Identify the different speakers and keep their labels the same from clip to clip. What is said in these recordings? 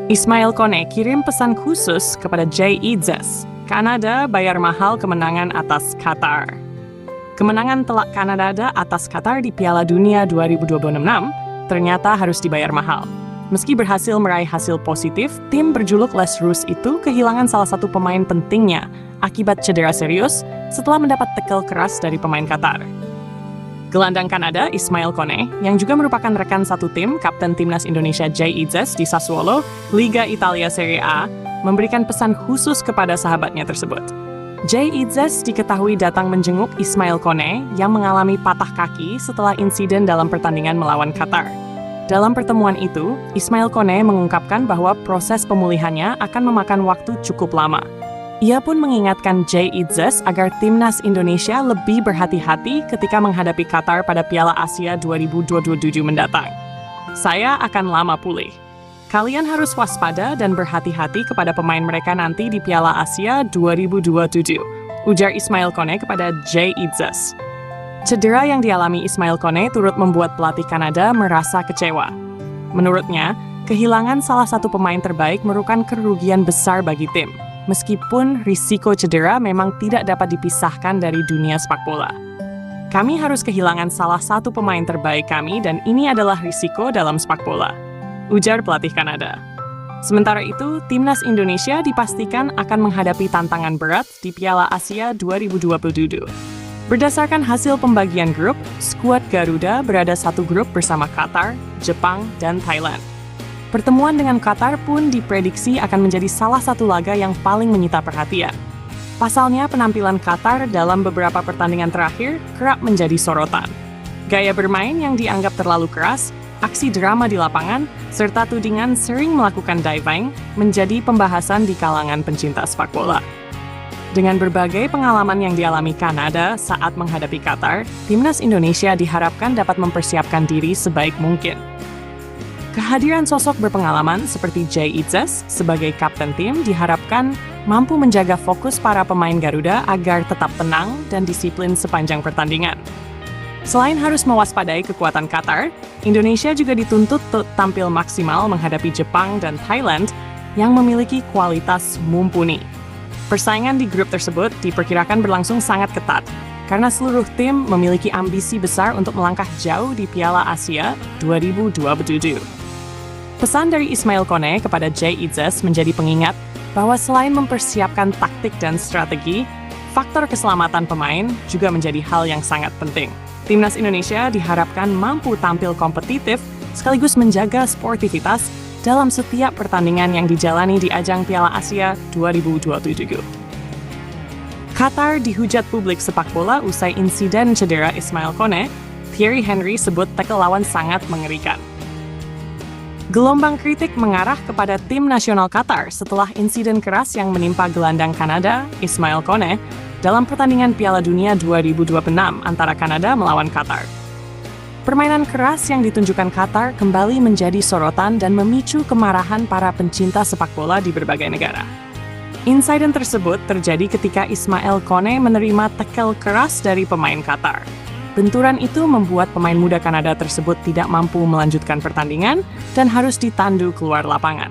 Speaker 1: Ismail Kone kirim pesan khusus kepada Jay Itzes. Kanada bayar mahal kemenangan atas Qatar. Kemenangan telak Kanada atas Qatar di Piala Dunia 2026 ternyata harus dibayar mahal. Meski berhasil meraih hasil positif, tim berjuluk Les Rouges itu kehilangan salah satu pemain pentingnya akibat cedera serius setelah mendapat tekel keras dari pemain Qatar. Gelandang Kanada, Ismail Kone, yang juga merupakan rekan satu tim, Kapten Timnas Indonesia Jay Itzes di Sassuolo, Liga Italia Serie A, memberikan pesan khusus kepada sahabatnya tersebut. Jay Itzes diketahui datang menjenguk Ismail Kone yang mengalami patah kaki setelah insiden dalam pertandingan melawan Qatar. Dalam pertemuan itu, Ismail Kone mengungkapkan bahwa proses pemulihannya akan memakan waktu cukup lama. Ia pun mengingatkan Jay Itzes agar timnas Indonesia lebih berhati-hati ketika menghadapi Qatar pada Piala Asia 2027 mendatang. Saya akan lama pulih. Kalian harus waspada dan berhati-hati kepada pemain mereka nanti di Piala Asia 2027, ujar Ismail Kone kepada Jay Itzes. Cedera yang dialami Ismail Kone turut membuat pelatih Kanada merasa kecewa. Menurutnya, kehilangan salah satu pemain terbaik merupakan kerugian besar bagi tim. Meskipun risiko cedera memang tidak dapat dipisahkan dari dunia sepak bola. Kami harus kehilangan salah satu pemain terbaik kami dan ini adalah risiko dalam sepak bola, ujar pelatih Kanada. Sementara itu, timnas Indonesia dipastikan akan menghadapi tantangan berat di Piala Asia 2027. Berdasarkan hasil pembagian grup, skuad Garuda berada satu grup bersama Qatar, Jepang, dan Thailand. Pertemuan dengan Qatar pun diprediksi akan menjadi salah satu laga yang paling menyita perhatian. Pasalnya, penampilan Qatar dalam beberapa pertandingan terakhir kerap menjadi sorotan. Gaya bermain yang dianggap terlalu keras, aksi drama di lapangan, serta tudingan sering melakukan diving menjadi pembahasan di kalangan pencinta sepak bola. Dengan berbagai pengalaman yang dialami Kanada saat menghadapi Qatar, timnas Indonesia diharapkan dapat mempersiapkan diri sebaik mungkin. Kehadiran sosok berpengalaman seperti Jay Itzes sebagai kapten tim diharapkan mampu menjaga fokus para pemain Garuda agar tetap tenang dan disiplin sepanjang pertandingan. Selain harus mewaspadai kekuatan Qatar, Indonesia juga dituntut tampil maksimal menghadapi Jepang dan Thailand yang memiliki kualitas mumpuni. Persaingan di grup tersebut diperkirakan berlangsung sangat ketat, karena seluruh tim memiliki ambisi besar untuk melangkah jauh di Piala Asia 2027. Pesan dari Ismail Kone kepada Jay Itzes menjadi pengingat bahwa selain mempersiapkan taktik dan strategi, faktor keselamatan pemain juga menjadi hal yang sangat penting. Timnas Indonesia diharapkan mampu tampil kompetitif sekaligus menjaga sportivitas dalam setiap pertandingan yang dijalani di ajang Piala Asia 2027. Qatar dihujat publik sepak bola usai insiden cedera Ismail Kone. Thierry Henry sebut tackle lawan sangat mengerikan. Gelombang kritik mengarah kepada tim nasional Qatar setelah insiden keras yang menimpa gelandang Kanada, Ismail Kone, dalam pertandingan Piala Dunia 2026 antara Kanada melawan Qatar. Permainan keras yang ditunjukkan Qatar kembali menjadi sorotan dan memicu kemarahan para pencinta sepak bola di berbagai negara. Insiden tersebut terjadi ketika Ismail Kone menerima tackle keras dari pemain Qatar. Benturan itu membuat pemain muda Kanada tersebut tidak mampu melanjutkan pertandingan dan harus ditandu keluar lapangan.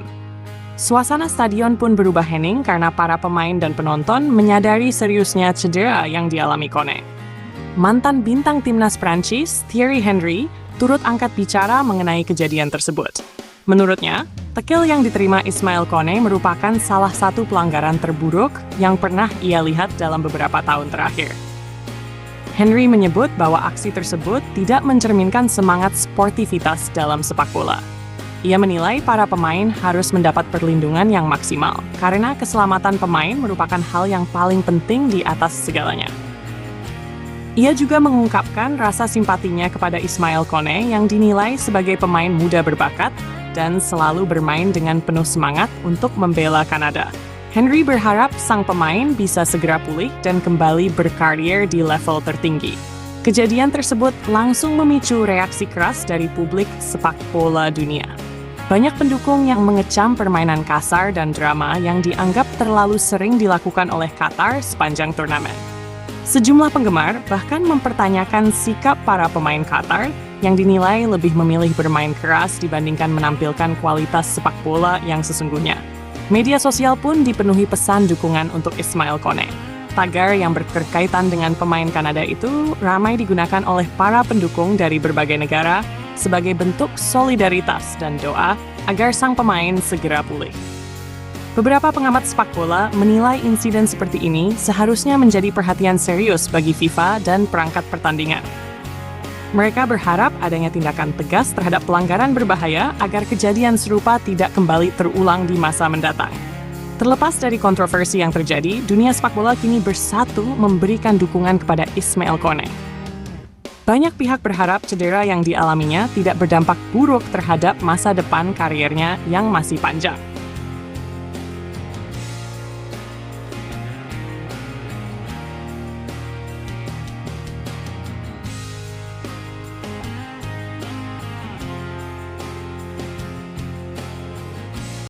Speaker 1: Suasana stadion pun berubah hening karena para pemain dan penonton menyadari seriusnya cedera yang dialami Kone. Mantan bintang timnas Prancis, Thierry Henry, turut angkat bicara mengenai kejadian tersebut. Menurutnya, tackle yang diterima Ismail Kone merupakan salah satu pelanggaran terburuk yang pernah ia lihat dalam beberapa tahun terakhir. Henry menyebut bahwa aksi tersebut tidak mencerminkan semangat sportivitas dalam sepak bola. Ia menilai para pemain harus mendapat perlindungan yang maksimal, karena keselamatan pemain merupakan hal yang paling penting di atas segalanya. Ia juga mengungkapkan rasa simpatinya kepada Ismail Kone yang dinilai sebagai pemain muda berbakat dan selalu bermain dengan penuh semangat untuk membela Kanada. Henry berharap sang pemain bisa segera pulih dan kembali berkarir di level tertinggi. Kejadian tersebut langsung memicu reaksi keras dari publik sepak bola dunia. Banyak pendukung yang mengecam permainan kasar dan drama yang dianggap terlalu sering dilakukan oleh Qatar sepanjang turnamen. Sejumlah penggemar bahkan mempertanyakan sikap para pemain Qatar yang dinilai lebih memilih bermain keras dibandingkan menampilkan kualitas sepak bola yang sesungguhnya. Media sosial pun dipenuhi pesan dukungan untuk Ismail Kone. Tagar yang berkaitan dengan pemain Kanada itu ramai digunakan oleh para pendukung dari berbagai negara sebagai bentuk solidaritas dan doa agar sang pemain segera pulih. Beberapa pengamat sepak bola menilai insiden seperti ini seharusnya menjadi perhatian serius bagi FIFA dan perangkat pertandingan. Mereka berharap adanya tindakan tegas terhadap pelanggaran berbahaya agar kejadian serupa tidak kembali terulang di masa mendatang. Terlepas dari kontroversi yang terjadi, dunia sepak bola kini bersatu memberikan dukungan kepada Ismail Kone. Banyak pihak berharap cedera yang dialaminya tidak berdampak buruk terhadap masa depan kariernya yang masih panjang.